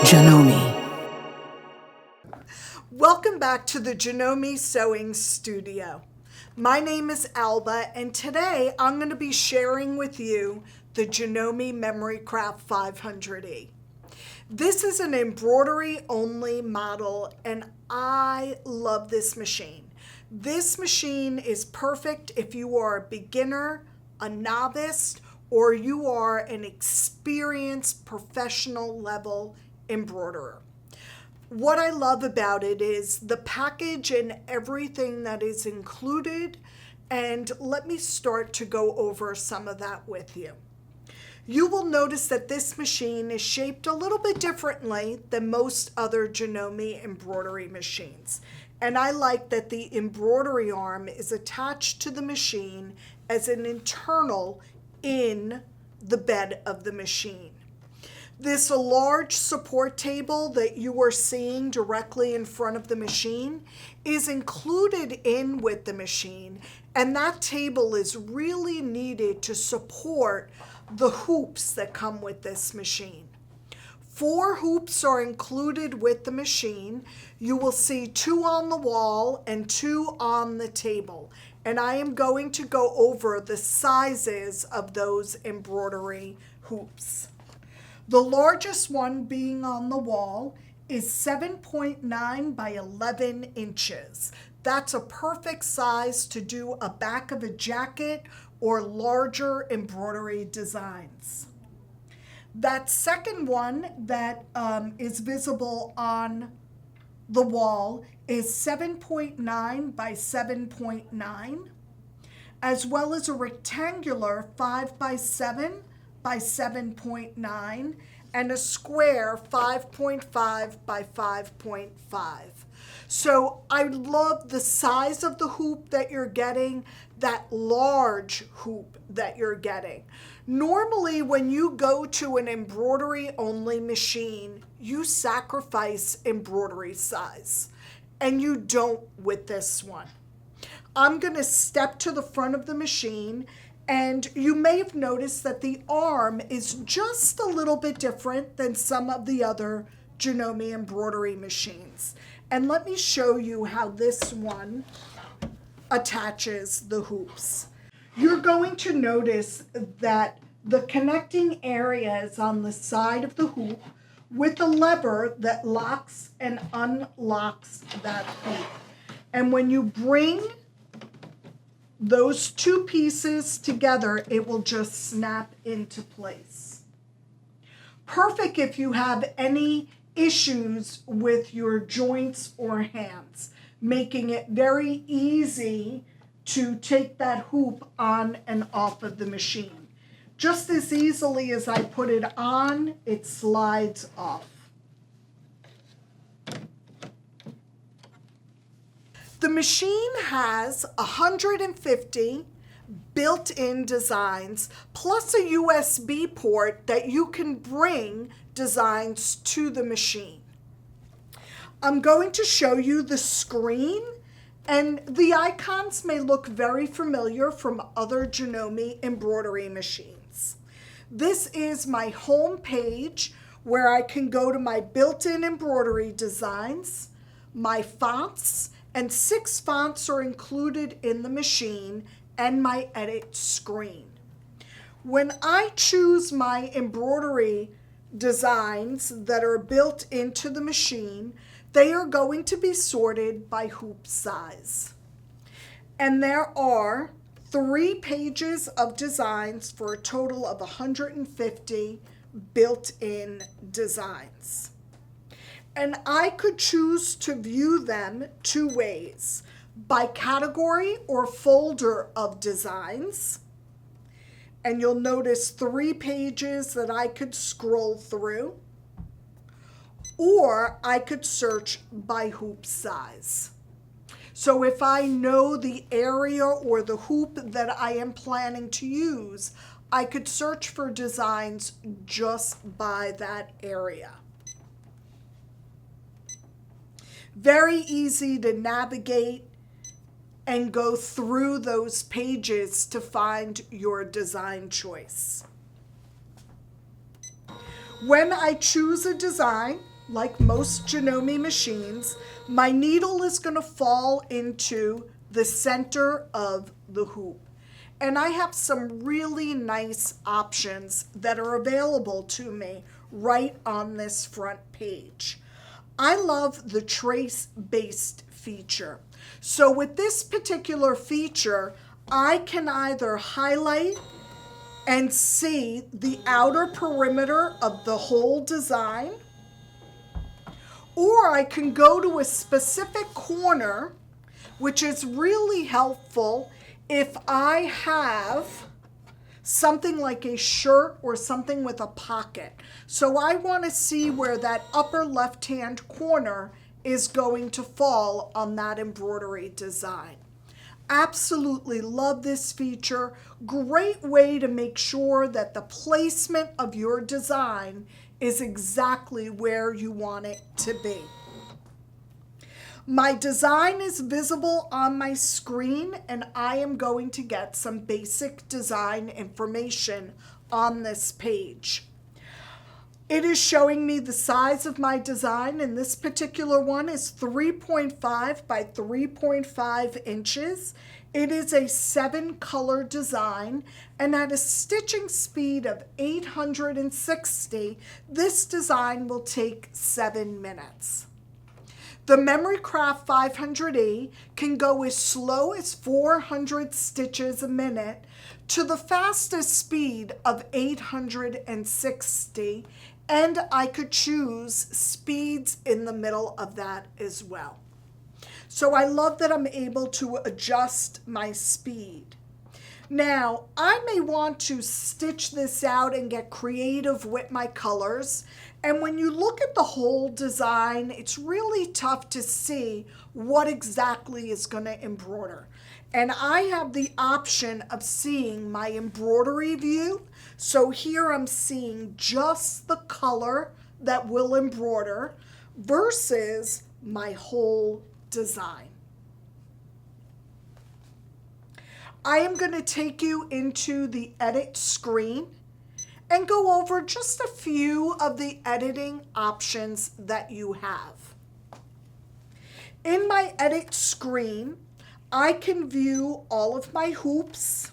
Janome. Welcome back to the Janome Sewing Studio. My name is Alba, and today I'm going to be sharing with you the Janome Memory Craft 500E. This is an embroidery-only model, and I love this machine. This machine is perfect if you are a beginner, a novice, or you are an experienced professional level embroiderer. What I love about it is the package and everything that is included, and let me start to go over some of that with you. You will notice that this machine is shaped a little bit differently than most other Janome embroidery machines. And I like that the embroidery arm is attached to the machine as an internal in the bed of the machine. This large support table that you are seeing directly in front of the machine is included in with the machine, and that table is really needed to support the hoops that come with this machine. 4 hoops are included with the machine. You will see 2 on the wall and 2 on the table, and I am going to go over the sizes of those embroidery hoops. The largest one being on the wall is 7.9 by 11 inches. That's a perfect size to do a back of a jacket or larger embroidery designs. That second one that is visible on the wall is 7.9 by 7.9, as well as a rectangular 5 by 7 by 7.9 and a square 5.5 by 5.5. So I love the size of the hoop that you're getting, that large hoop that you're getting. Normally when you go to an embroidery only machine, you sacrifice embroidery size, and you don't with this one. I'm going to step to the front of the machine, and you may have noticed that the arm is just a little bit different than some of the other Janome embroidery machines. And let me show you how this one attaches the hoops. You're going to notice that the connecting area is on the side of the hoop with a lever that locks and unlocks that hoop. And when you bring those 2 pieces together, it will just snap into place. Perfect if you have any issues with your joints or hands, making it very easy to take that hoop on and off of the machine. Just as easily as I put it on, it slides off. The machine has 150 built-in designs, plus a USB port that you can bring designs to the machine. I'm going to show you the screen, and the icons may look very familiar from other Janome embroidery machines. This is my home page where I can go to my built-in embroidery designs, my fonts, and 6 fonts are included in the machine, and my edit screen. When I choose my embroidery designs that are built into the machine, they are going to be sorted by hoop size. And there are 3 pages of designs for a total of 150 built-in designs. And I could choose to view them 2 ways, by category or folder of designs. And you'll notice 3 pages that I could scroll through, or I could search by hoop size. So if I know the area or the hoop that I am planning to use, I could search for designs just by that area. Very easy to navigate and go through those pages to find your design choice. When I choose a design, like most Janome machines, my needle is going to fall into the center of the hoop. And I have some really nice options that are available to me right on this front page. I love the trace-based feature. So with this particular feature, I can either highlight and see the outer perimeter of the whole design, or I can go to a specific corner, which is really helpful if I have something like a shirt or something with a pocket. So I want to see where that upper left-hand corner is going to fall on that embroidery design. Absolutely love this feature. Great way to make sure that the placement of your design is exactly where you want it to be. My design is visible on my screen, and I am going to get some basic design information on this page. It is showing me the size of my design, and this particular one is 3.5 by 3.5 inches. It is a 7-color design, and at a stitching speed of 860, this design will take 7 minutes. The Memory Craft 500E can go as slow as 400 stitches a minute to the fastest speed of 860, and I could choose speeds in the middle of that as well. So I love that I'm able to adjust my speed. Now, I may want to stitch this out and get creative with my colors. And when you look at the whole design, it's really tough to see what exactly is going to embroider. And I have the option of seeing my embroidery view. So here I'm seeing just the color that will embroider versus my whole design. I am going to take you into the edit screen and go over just a few of the editing options that you have. In my edit screen, I can view all of my hoops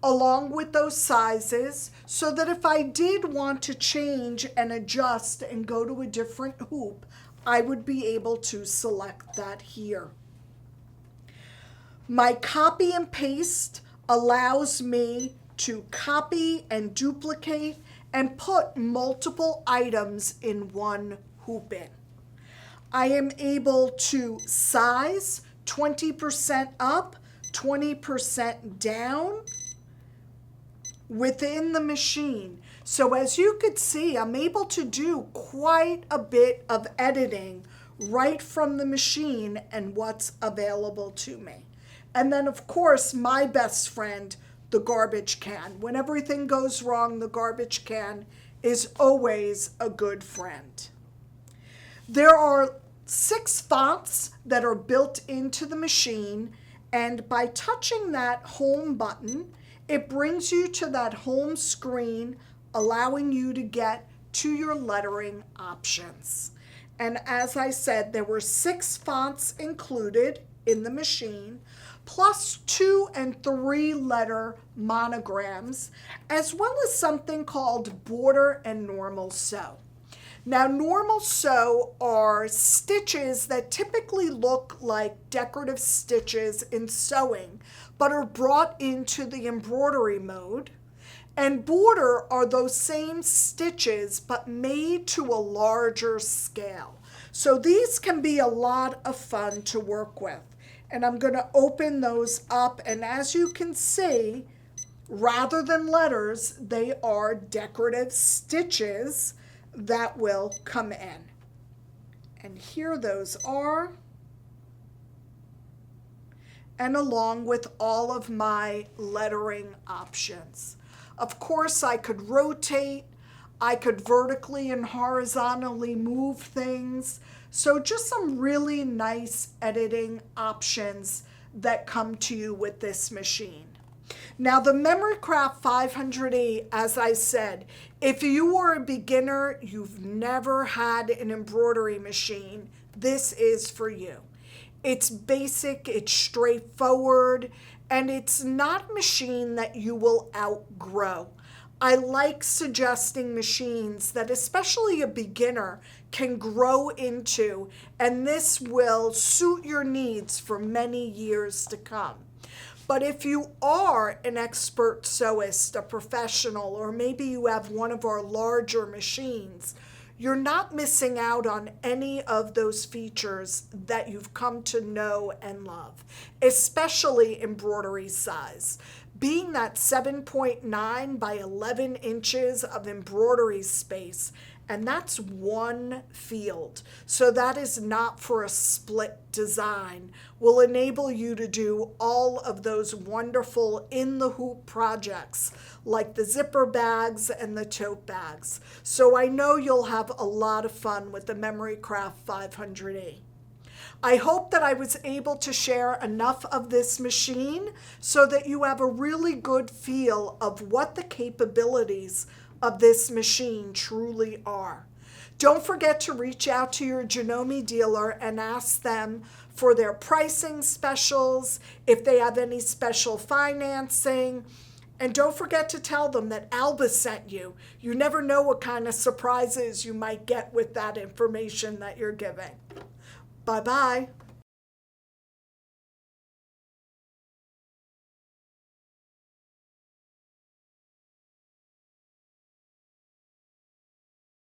along with those sizes, so that if I did want to change and adjust and go to a different hoop, I would be able to select that here. My copy and paste allows me to copy and duplicate and put multiple items in one hooping. I am able to size 20% up, 20% down within the machine. So as you could see, I'm able to do quite a bit of editing right from the machine and what's available to me. And then, of course, my best friend, the garbage can. When everything goes wrong, the garbage can is always a good friend. There are 6 fonts that are built into the machine, and by touching that home button, it brings you to that home screen, allowing you to get to your lettering options. And as I said, there were 6 fonts included in the machine, plus 2 and 3 letter monograms, as well as something called border and normal sew. Now, normal sew are stitches that typically look like decorative stitches in sewing, but are brought into the embroidery mode. And border are those same stitches, but made to a larger scale. So these can be a lot of fun to work with. And I'm going to open those up, and as you can see, rather than letters, they are decorative stitches that will come in. And here those are, and along with all of my lettering options. Of course, I could rotate, I could vertically and horizontally move things. So just some really nice editing options that come to you with this machine. Now the Memory Craft 500E, as I said, if you are a beginner, you've never had an embroidery machine, this is for you. It's basic, it's straightforward, and it's not a machine that you will outgrow. I like suggesting machines that especially a beginner can grow into, and this will suit your needs for many years to come. But if you are an expert sewist, a professional, or maybe you have one of our larger machines, you're not missing out on any of those features that you've come to know and love, especially embroidery size. Being that 7.9 by 11 inches of embroidery space, and that's one field, so that is not for a split design, will enable you to do all of those wonderful in the hoop projects like the zipper bags and the tote bags. So I know you'll have a lot of fun with the Memory Craft 500E. I hope that I was able to share enough of this machine so that you have a really good feel of what the capabilities of this machine truly are. Don't forget to reach out to your Janome dealer and ask them for their pricing specials, if they have any special financing, and don't forget to tell them that Alba sent you. You never know what kind of surprises you might get with that information that you're giving. Bye-bye.